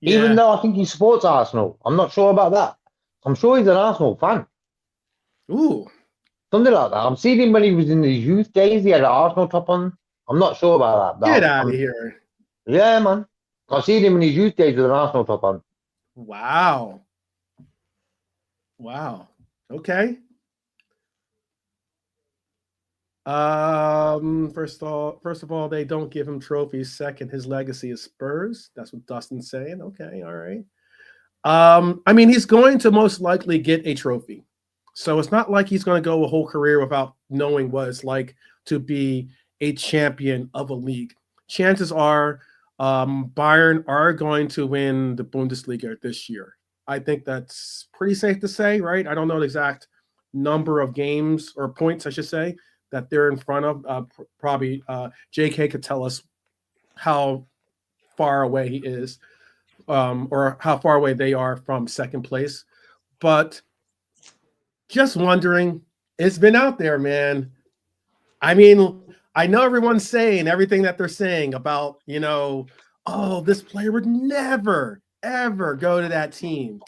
[SPEAKER 1] Yeah.
[SPEAKER 3] Even though I think he supports Arsenal. I'm not sure about that. I'm sure he's an Arsenal fan.
[SPEAKER 1] Ooh.
[SPEAKER 3] Something like that. I'm seeing him when he was in his youth days. He had an Arsenal top on. I'm not sure about that.
[SPEAKER 1] Get out of here.
[SPEAKER 3] Yeah, man. I've seen him in his youth days with an Arsenal top on.
[SPEAKER 1] Wow. Okay. First of all, they don't give him trophies. Second, his legacy is Spurs. That's what Dustin's saying. Okay, all right. I mean, he's going to most likely get a trophy. So it's not like he's going to go a whole career without knowing what it's like to be a champion of a league. Chances are Bayern are going to win the Bundesliga this year. I think that's pretty safe to say, right? I don't know the exact number of games or points, I should say, that they're in front of. Probably JK could tell us how far away he is or how far away they are from second place. But Just wondering. It's been out there, man. I mean, I know everyone's saying everything that they're saying about, oh, this player would never, ever go to that team.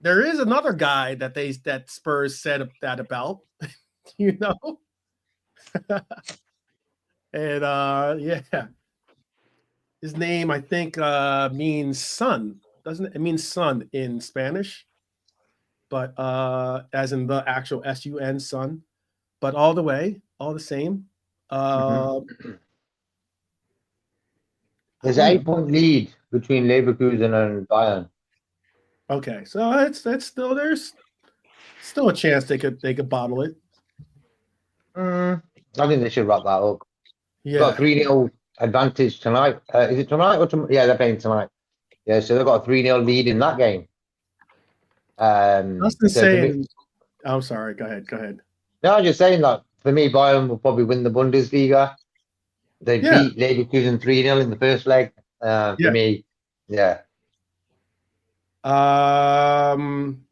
[SPEAKER 1] There is another guy that Spurs said that about, and yeah. His name, I think, means sun, doesn't it? It means sun in Spanish, but as in the actual sun, sun. But all the same.
[SPEAKER 3] There's an 8-point lead between Leverkusen and Bayern.
[SPEAKER 1] Okay, so it's still there's still a chance they could bottle it.
[SPEAKER 3] I think they should wrap that up.
[SPEAKER 1] Yeah,
[SPEAKER 3] Got a 3-0 advantage tonight. Is it tonight or tomorrow? Yeah, they're playing tonight. Yeah, so they've got a 3-0 lead in that game.
[SPEAKER 1] That's saying. I'm sorry. Go ahead.
[SPEAKER 3] No, I'm just saying that for me, Bayern will probably win the Bundesliga. They beat Leverkusen 3-0 in the first leg. For me, yeah.
[SPEAKER 1] I'm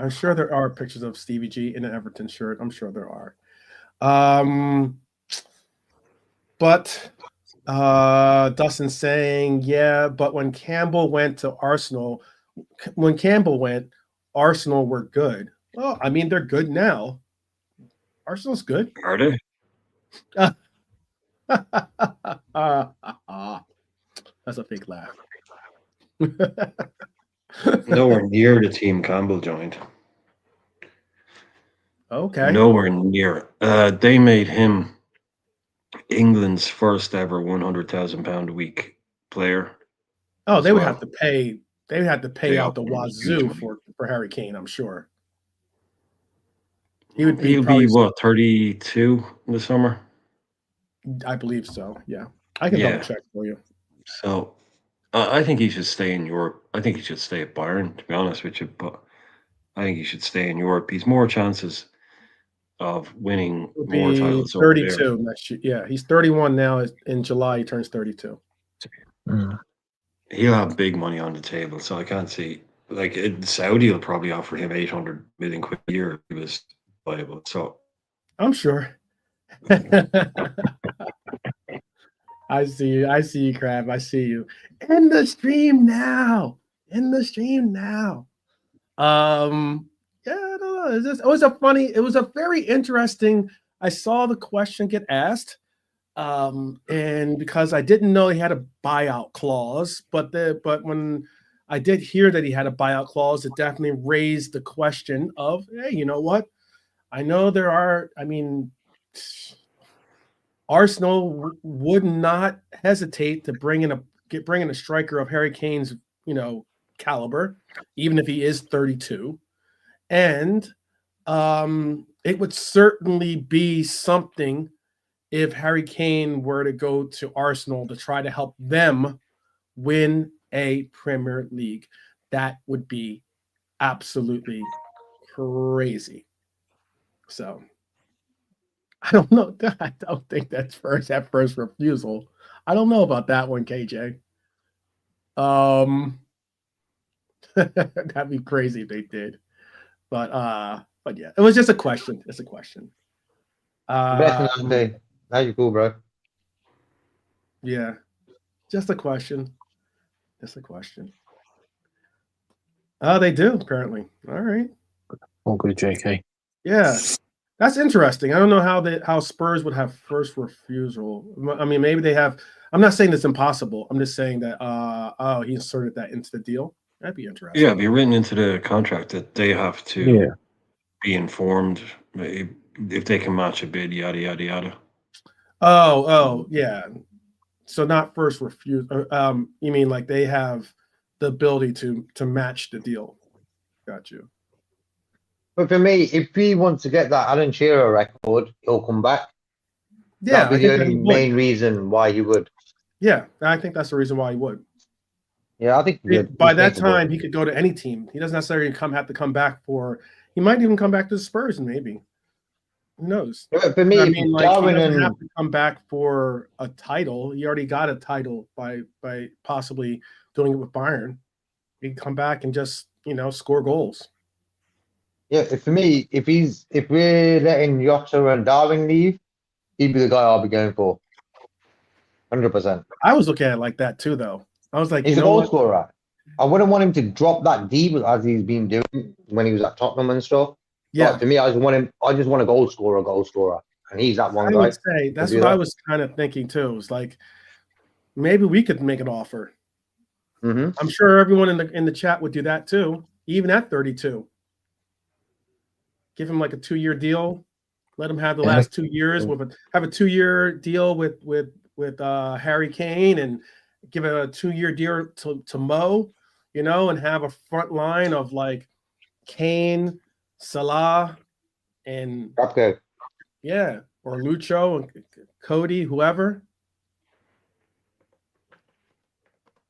[SPEAKER 1] sure there are pictures of Stevie G in an Everton shirt. I'm sure there are. But Dustin's saying, yeah, but when Campbell went to Arsenal, Arsenal were good. Well, I mean, they're good now. Arsenal's good.
[SPEAKER 2] Are they?
[SPEAKER 1] That's a fake laugh.
[SPEAKER 2] Nowhere near the team Campbell joined.
[SPEAKER 1] Okay.
[SPEAKER 2] Nowhere near. They made him England's first ever £100,000 a week player.
[SPEAKER 1] Oh, they would have to pay. They would have to pay out the wazoo for Harry Kane. I'm sure. He'll be what,
[SPEAKER 2] 32 in the summer?
[SPEAKER 1] I believe so. Yeah, I can double check for you.
[SPEAKER 2] So, I think he should stay in Europe. I think he should stay at Bayern, to be honest with you. But I think he should stay in Europe. He's more chances of winning more titles.
[SPEAKER 1] 32 next year. Yeah, he's 31 now. In July, he turns 32.
[SPEAKER 2] He'll have big money on the table, so I can't see. Like Saudi will probably offer him 800 million quid a year if he was viable. So
[SPEAKER 1] I'm sure. I see you, Crab. I see you. In the stream now. Yeah, I don't know. It was a very interesting. I saw the question get asked. And because I didn't know he had a buyout clause, but when I did hear that he had a buyout clause, it definitely raised the question of, hey, you know what? I know there are, Arsenal would not hesitate to bring in a striker of Harry Kane's, caliber, even if he is 32. And it would certainly be something if Harry Kane were to go to Arsenal to try to help them win a Premier League. That would be absolutely crazy. So I don't know. I don't think that's first refusal. I don't know about that one, KJ. That'd be crazy if they did. But yeah, it was just a question. It's a question.
[SPEAKER 3] Now you're cool, bro.
[SPEAKER 1] Yeah, just a question. Oh, they do apparently. All right.
[SPEAKER 4] All good, JK.
[SPEAKER 1] Yeah, that's interesting. I don't know how Spurs would have first refusal. I mean, maybe they have. I'm not saying it's impossible. I'm just saying that he inserted that into the deal. That'd be interesting.
[SPEAKER 2] Yeah, it'd be written into the contract that they have to be informed if they can match a bid, yada yada yada.
[SPEAKER 1] Oh, yeah. So not first refusal. You mean like they have the ability to match the deal? Got you.
[SPEAKER 3] But for me, if he wants to get that Alan Shearer record, he'll come back.
[SPEAKER 1] Yeah,
[SPEAKER 3] that'd be the only main reason why he would.
[SPEAKER 1] Yeah, I think that's the reason why he would.
[SPEAKER 3] Yeah, I think
[SPEAKER 1] by that time he could go to any team. He doesn't necessarily have to come back for. He might even come back to the Spurs, maybe. Who knows?
[SPEAKER 3] For me,
[SPEAKER 1] he doesn't have to come back for a title. He already got a title by possibly doing it with Bayern. He can come back and just score goals.
[SPEAKER 3] Yeah, for me, if we're letting Yotta and Darwin leave, he'd be the guy I'll be going for. 100%.
[SPEAKER 1] I was looking at it like that too, though. I was like,
[SPEAKER 3] He's
[SPEAKER 1] you
[SPEAKER 3] a
[SPEAKER 1] know
[SPEAKER 3] goal
[SPEAKER 1] what?
[SPEAKER 3] scorer. I wouldn't want him to drop that deep as he's been doing when he was at Tottenham and stuff.
[SPEAKER 1] Yeah,
[SPEAKER 3] But to me, I just want a goal scorer, and he's that one
[SPEAKER 1] I
[SPEAKER 3] guy.
[SPEAKER 1] would say
[SPEAKER 3] to
[SPEAKER 1] that's
[SPEAKER 3] do
[SPEAKER 1] what I
[SPEAKER 3] that.
[SPEAKER 1] was kind of thinking too. It was like maybe we could make an offer.
[SPEAKER 3] Mm-hmm.
[SPEAKER 1] I'm sure everyone in the chat would do that too, even at 32. Give him like a 2-year deal. Let him have the
[SPEAKER 3] Yeah.
[SPEAKER 1] last 2 years have a 2-year deal with Harry Kane, and give it a 2-year deal to Mo, and have a front line of like Kane, Salah, and
[SPEAKER 3] Okay.
[SPEAKER 1] or Lucho and Cody, whoever.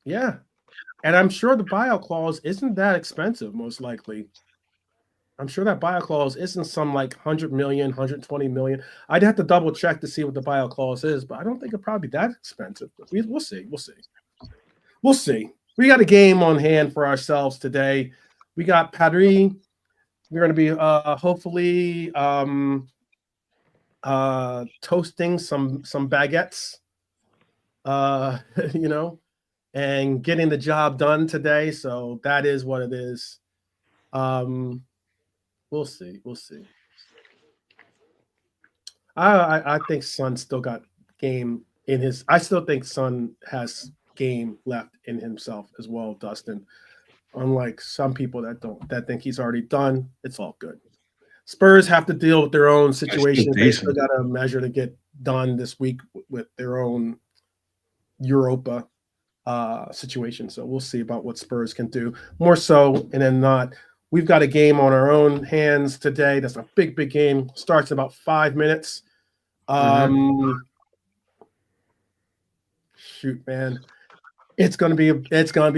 [SPEAKER 1] Yeah. And I'm sure the buyout clause isn't that expensive, most likely. I'm sure that buyout clause isn't some like 100 million, 120 million. I'd have to double check to see what the buyout clause is, but I don't think it'll probably be that expensive. But we'll see. We'll see. We got a game on hand for ourselves today. We got Paris. We're going to be hopefully toasting some baguettes, and getting the job done today. So that is what it is. We'll see. I think Son still got game in his. I still think Son has game left in himself as well, Dustin. Unlike some people that think he's already done, it's all good. Spurs have to deal with their own situation. They still got a measure to get done this week with their own Europa situation. So we'll see about what Spurs can do. More so, and then not. We've got a game on our own hands today. That's a big game. Starts in about 5 minutes. Shoot, man. It's gonna be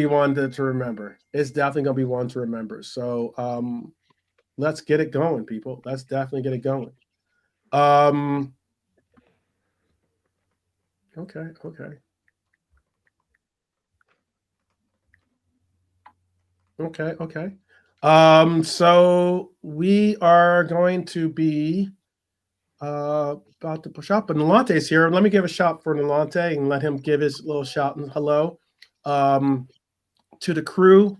[SPEAKER 1] one to remember. It's definitely gonna be one to remember. So let's get it going, people. Let's definitely get it going. Okay. So we are going to be about to push up, but Nalante's here. Let me give a shout for Nalante and let him give his little shout and hello to the crew.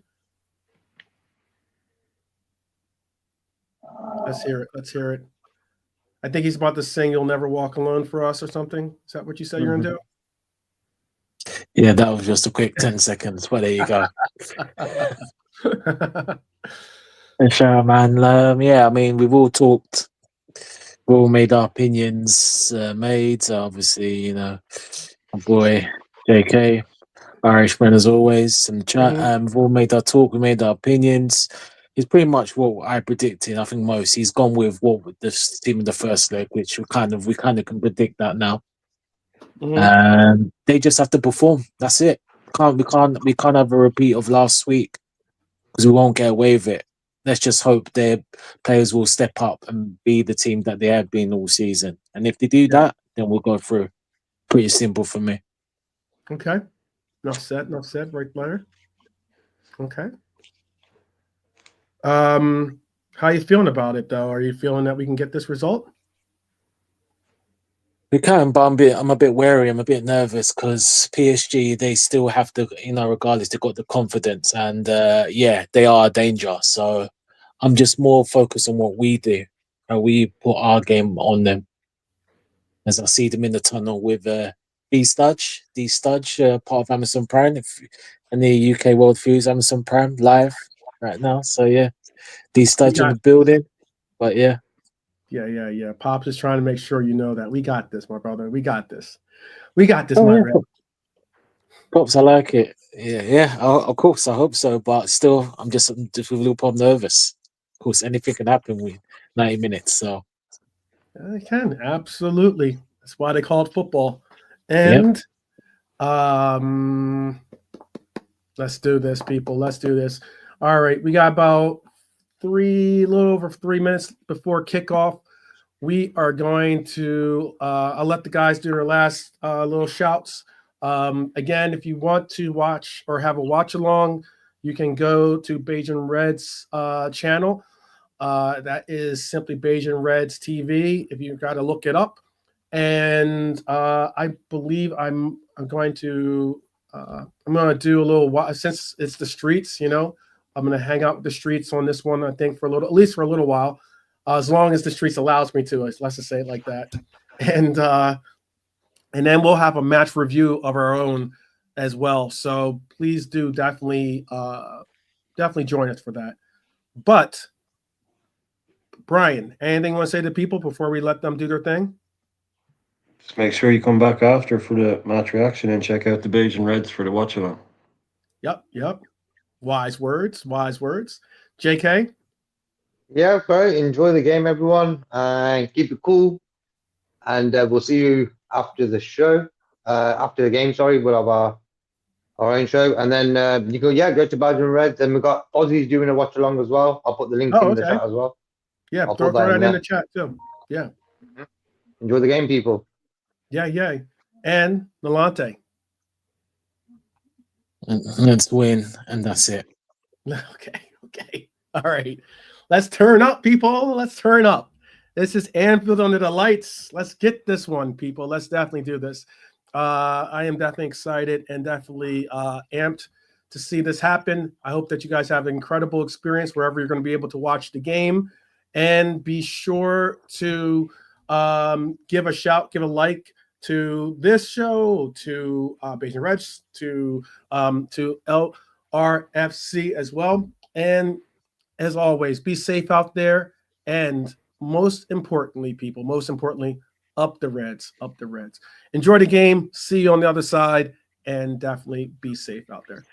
[SPEAKER 1] Let's hear it. I think he's about to sing "You'll Never Walk Alone" for us or something. Is that what you said you're gonna do?
[SPEAKER 4] Yeah, that was just a quick 10 seconds. Well, there you go. Sure, man. Yeah, I mean, we've all talked. We've all made our opinions made. Obviously, my boy JK, Irishman as always in the chat. We've all made our talk. We made our opinions. It's pretty much what I predicted. I think most. He's gone with what the team in the first leg, which we kind of can predict that now. They just have to perform. That's it. We can't have a repeat of last week because we won't get away with it. Let's just hope their players will step up and be the team that they have been all season. And if they do that, then we'll go through. Pretty simple for me.
[SPEAKER 1] Okay. Enough said, right, Blair? Okay. How you feeling about it, though? Are you feeling that we can get this result?
[SPEAKER 4] We can, but I'm a bit wary. I'm a bit nervous because PSG, they still have to, regardless, they've got the confidence, and they are a danger. So I'm just more focused on what we do, and we put our game on them. As I see them in the tunnel with D-Studge, part of Amazon Prime, and the UK World Fuse Amazon Prime live right now. So yeah, D-Studge in the building, but yeah.
[SPEAKER 1] Yeah. Pops is trying to make sure you know that we got this, my brother. We got this, my friend.
[SPEAKER 4] Pops, I like it. Yeah. Of course, I hope so. But still, I'm just a little bit nervous. Of course, anything can happen with 90 minutes. So
[SPEAKER 1] it can, absolutely. That's why they call it football. And let's do this, people. Let's do this. All right, we got about a little over 3 minutes before kickoff. We are going to I'll let the guys do their last little shouts. Again, if you want to watch or have a watch along, you can go to Beijing Reds channel. That is simply Beijing Reds TV. If you've got to look it up, and I believe I'm going to do a little, since it's the streets. I'm going to hang out with the streets on this one. I think at least for a little while, as long as the streets allows me to. Let's just say it like that, and then we'll have a match review of our own as well. So please do definitely join us for that. But Brian, anything you want to say to people before we let them do their thing?
[SPEAKER 2] Just make sure you come back after for the match reaction and check out the Beijing Reds for the watch along.
[SPEAKER 1] Yep. Wise words. JK?
[SPEAKER 3] Yeah, great. Enjoy the game, everyone. Keep it cool. And we'll see you after the show. After the game, sorry. We'll have our own show. And then you go to Belgian Reds. And we've got Aussies doing a watch along as well. I'll put the link in the chat as well.
[SPEAKER 1] Yeah, throw that in the chat too. Yeah.
[SPEAKER 3] Enjoy the game, people.
[SPEAKER 1] Yeah. And Nalante.
[SPEAKER 4] Let's win, and that's it.
[SPEAKER 1] Okay. All right. Let's turn up, people. Let's turn up. This is Anfield under the lights. Let's get this one, people. Let's definitely do this. I am definitely excited and definitely amped to see this happen. I hope that you guys have an incredible experience wherever you're going to be able to watch the game. And be sure to give a like to this show, to Beijing Reds, to LRFC as well. And as always, be safe out there. And most importantly, people, up the Reds. Enjoy the game. See you on the other side. And definitely be safe out there.